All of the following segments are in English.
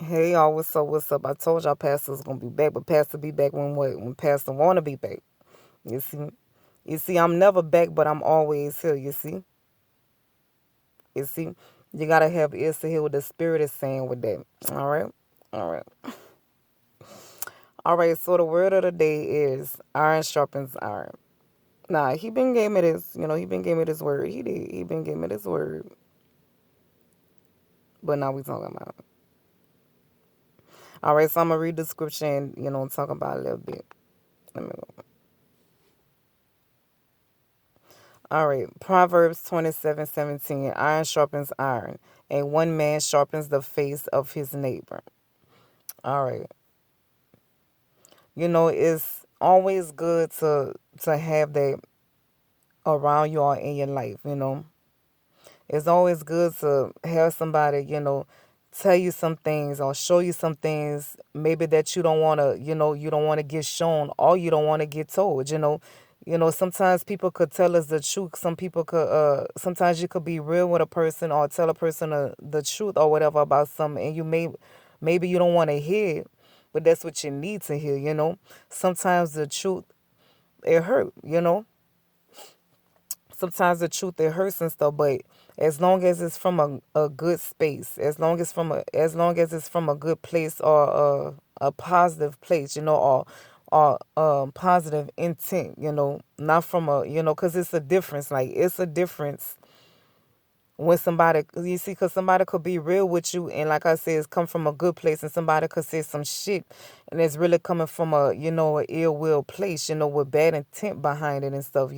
Hey y'all, what's up? What's up? I told y'all Pastor's gonna be back, but Pastor be back when what? When Pastor wanna be back. You see, I'm never back, but I'm always here. You see, you gotta have ears to hear what the Spirit is saying with that. All right, all right, all right. So the word of the day is iron sharpens iron. Nah, he been gave me this. He been gave me this word. He did. He been gave me this word. But now we talking about it. All right, so I'm gonna read the scripture and talk about it a little bit. Let me go. All right, Proverbs 27:17. Iron sharpens iron, and one man sharpens the face of his neighbor. All right, it's always good to have that around you all in your life. It's always good to have somebody, tell you some things or show you some things maybe that you don't want to, you don't want to get shown or you don't want to get told. Sometimes people could tell us the truth. Some people could, sometimes you could be real with a person or tell a person the truth or whatever about something, and maybe you don't want to hear it, but that's what you need to hear. Sometimes the truth, it hurt. Sometimes the truth, it hurts and stuff, but as long as it's from a good space, as long as it's from a good place or a positive place, or positive intent, not from because it's a difference. Like, it's a difference when somebody, you see, because somebody could be real with you, and like I said, it's come from a good place, and somebody could say some shit, and it's really coming from a ill will place, with bad intent behind it and stuff,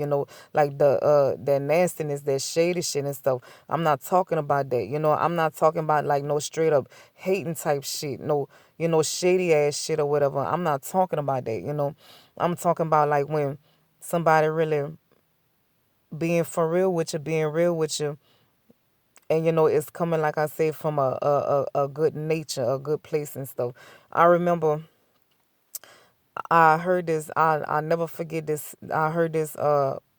like that nastiness, that shady shit and stuff. I'm not talking about that. I'm not talking about like no straight up hating type shit, no, shady ass shit or whatever. I'm not talking about that. I'm talking about like when somebody really being real with you, and it's coming, like I said, from a good nature, a good place and stuff. I remember I heard this. I never forget this. I heard this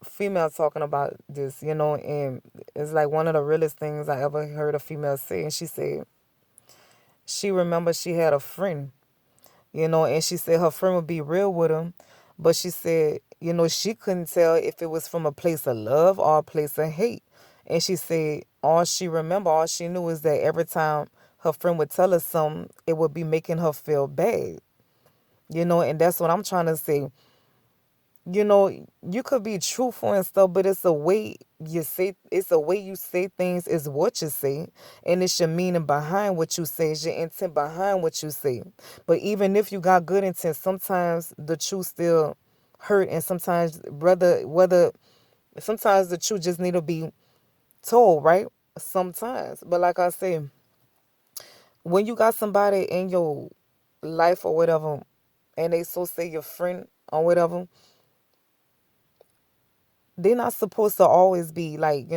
female talking about this, and it's like one of the realest things I ever heard a female say. And she said she remember she had a friend, and she said her friend would be real with him, but she said, she couldn't tell if it was from a place of love or a place of hate. And she said all she knew is that every time her friend would tell her something, it would be making her feel bad. And that's what I'm trying to say. You could be truthful and stuff, but it's a way you say things is what you say, and it's your meaning behind what you say, it's your intent behind what you say. But even if you got good intent, sometimes the truth still hurt, and sometimes whether sometimes the truth just need to be told, right? Sometimes. But like I say, when you got somebody in your life or whatever, and they so say your friend or whatever, they're not supposed to always be like,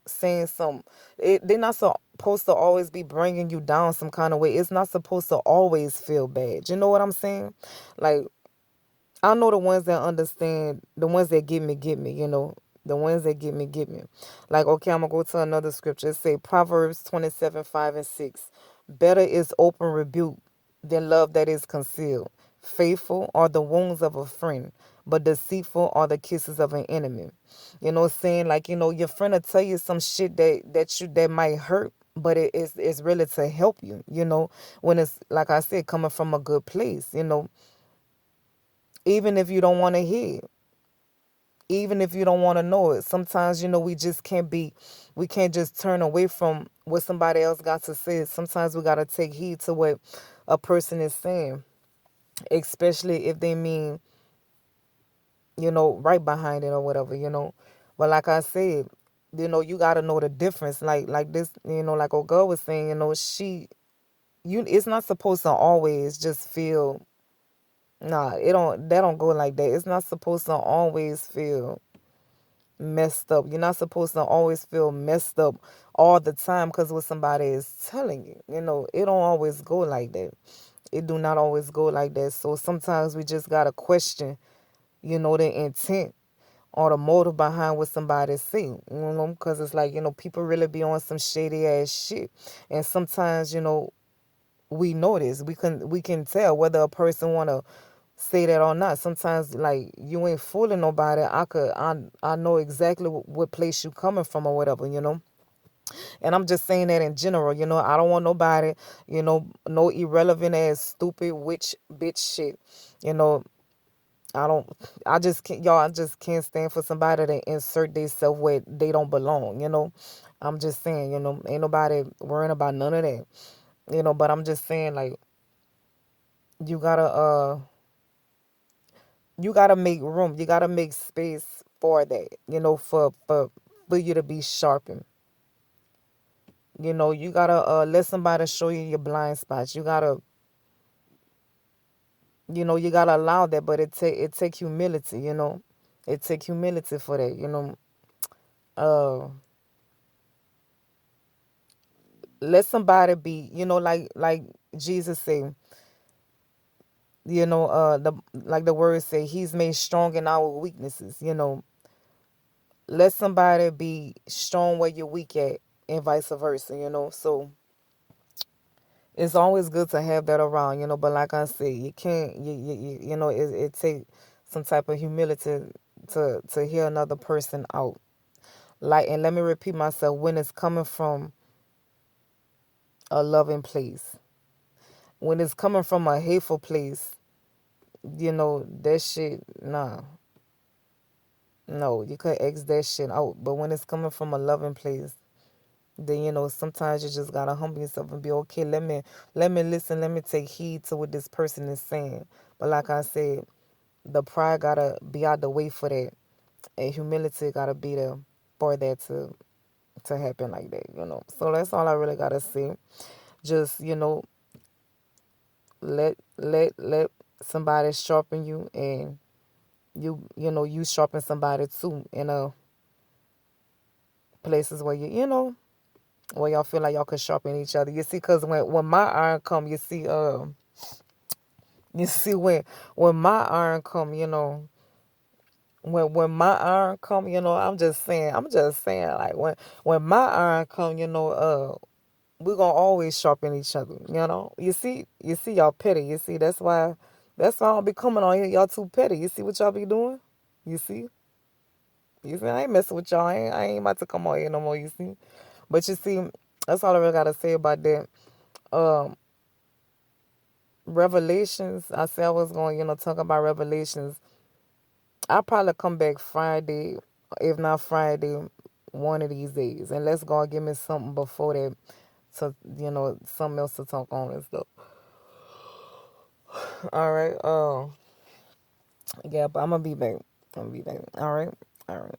saying some. They're not supposed to always be bringing you down some kind of way. It's not supposed to always feel bad. You know what I'm saying? Like, I know the ones that understand, the ones that get me, the ones that get me. Like, okay, I'm going to go to another scripture. It say Proverbs 27:5-6. Better is open rebuke than love that is concealed. Faithful are the wounds of a friend, but deceitful are the kisses of an enemy. Saying like, your friend will tell you some shit that might hurt, but it's really to help you, when it's, like I said, coming from a good place, even if you don't want to hear it, even if you don't want to know it. Sometimes, we can't just turn away from what somebody else got to say. Sometimes we got to take heed to what a person is saying, especially if they mean, right behind it or whatever. But like I said, you got to know the difference. Like this, like old girl was saying, it's not supposed to always just feel. Nah, that don't go like that. It's not supposed to always feel messed up. You're not supposed to always feel messed up all the time because what somebody is telling you. It don't always go like that. It do not always go like that. So sometimes we just gotta question, the intent or the motive behind what somebody's saying. Because it's like, people really be on some shady ass shit. And sometimes, we notice. We can tell whether a person wanna say that or not. Sometimes like you ain't fooling nobody. I know exactly what place you coming from or whatever, And I'm just saying that in general, I don't want nobody, no irrelevant ass stupid witch bitch shit. You know, I don't I just can't y'all, I just can't stand for somebody to insert themselves where they don't belong. I'm just saying, ain't nobody worrying about none of that. But I'm just saying like you gotta you gotta make room. You gotta make space for that, for you to be sharpened. You gotta let somebody show you your blind spots. You gotta allow that, but it take humility. It take humility for that. Uh, let somebody be. Like Jesus say. The like the words say, He's made strong in our weaknesses. Let somebody be strong where you're weak at, and vice versa. So it's always good to have that around, but like I said, you can't it take some type of humility to hear another person out. Like, and let me repeat myself, when it's coming from a loving place. When it's coming from a hateful place, that shit, nah. No, you could X that shit out. But when it's coming from a loving place, then sometimes you just gotta humble yourself and be okay. Let me listen. Let me take heed to what this person is saying. But like I said, the pride gotta be out the way for that, and humility gotta be there for that to happen like that. So that's all I really gotta say. Just let somebody sharpen you, and you sharpen somebody too in places where where y'all feel like y'all could sharpen each other. You see, because when my iron come, you see when my iron come, when my iron come, I'm just saying, like when my iron come, we're gonna always sharpen each other. You see, y'all petty. You see, that's why I don't be coming on here. Y'all too petty. You see what y'all be doing? You see, I ain't messing with y'all. I ain't about to come on here no more. You see, but you see, that's all I really gotta say about that. Um, Revelations. I said I was going, talk about Revelations. I'll probably come back Friday, if not Friday, one of these days. And let's go and give me something before that, so something else to talk on and stuff. All right. Yeah, but I'm gonna be back. All right. All right.